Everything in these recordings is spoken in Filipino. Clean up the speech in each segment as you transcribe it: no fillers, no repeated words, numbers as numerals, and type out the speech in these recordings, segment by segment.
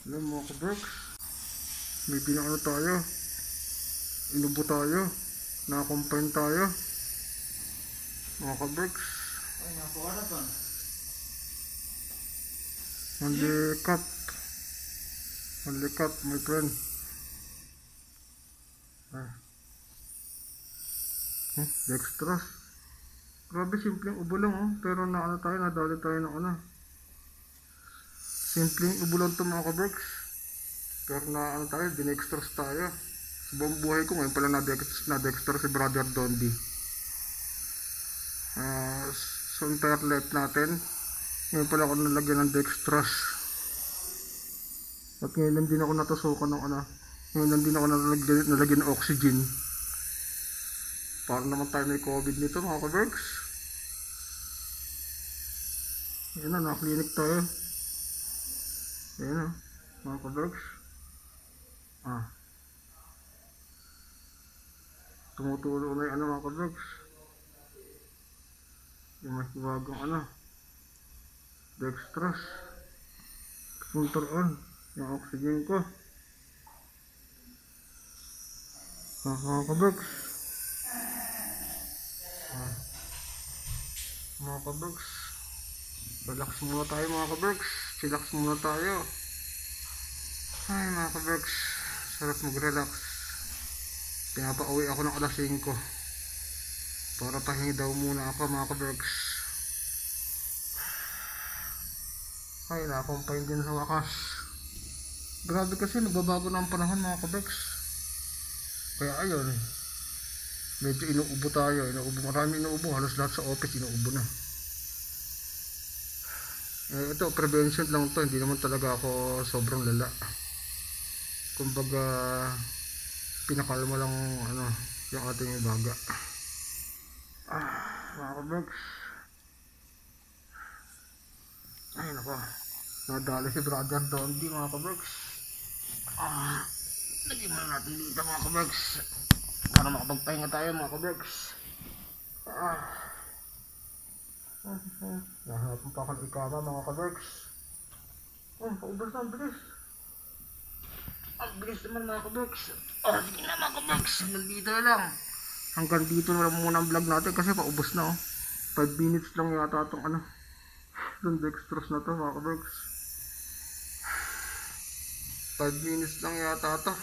Alam mga kaberks, may binano tayo, inubo tayo, nakakompine tayo mga kaberks. Ay, nakuha na to. Only cut my friend. Dextrose. Grabe, simpleng ubo lang pero nadali tayo ng simpleng ubo lang ito mga kaberks, pero dinextrose tayo. Sa buong buhay ko ngayon pala na-dextrose si Brother Dondi. So entire life natin ngayon pala ako nalagyan ng dextrose, at ngayon lang din ako natusukan ng ngayon lang din ako nalagyan ng oxygen. Para naman tayo may COVID nito mga kaberks. Ayan na, naka-clinic tayo. Ayan na mga kaberks. Tumutulo na yung mga kaberks. Yung mas bagang dextrose. Filter on yung oxygen ko. Mga kaberks. Mga kaberks, relax muna tayo mga kaberks. Chillax muna tayo. Ay mga kaberks, sarap mag-relax. Pinapauwi ako ng alas 5 para pahingi daw muna ako mga kaberks. Ay, nakakompine din sa wakas. Grabe kasi nagbabago na ang panahon mga kaberks. Kaya ayun, medyo inuubo tayo. Marami inuubo, halos lahat sa office inuubo na. Ito, prevention lang to, hindi naman talaga ako sobrang lala. Kumbaga, pinakalma lang yung ating baga. Mga kaberks. Ay nako, nadali si Brother Dondi mga kaberks. Lagyan mo natin dito mga kaberks para makapagpahinga tayo mga kaberks. Nahapon pa ako ng ikama mga kaberks. Paubos na, ang bilis. Ang bilis naman mga kaberks. Sige na mga kaberks, nandito na lang. Hanggang dito na lang muna ang vlog natin kasi paubos na 5 minutes lang yata itong itong dextrose na to mga kaberks. 5 minutes lang yata ito.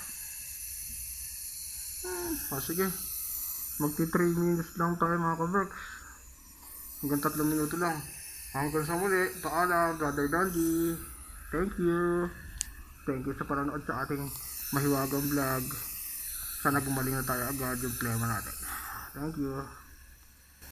Sige, magti 3 minutes lang tayo mga kaberks. Hanggang 3 minuto lang. Hanggang sa muli, paalam Brother Dondi. Thank you sa panonood sa ating mahiwagang vlog. Sana gumaling na tayo agad yung problema natin. Thank you.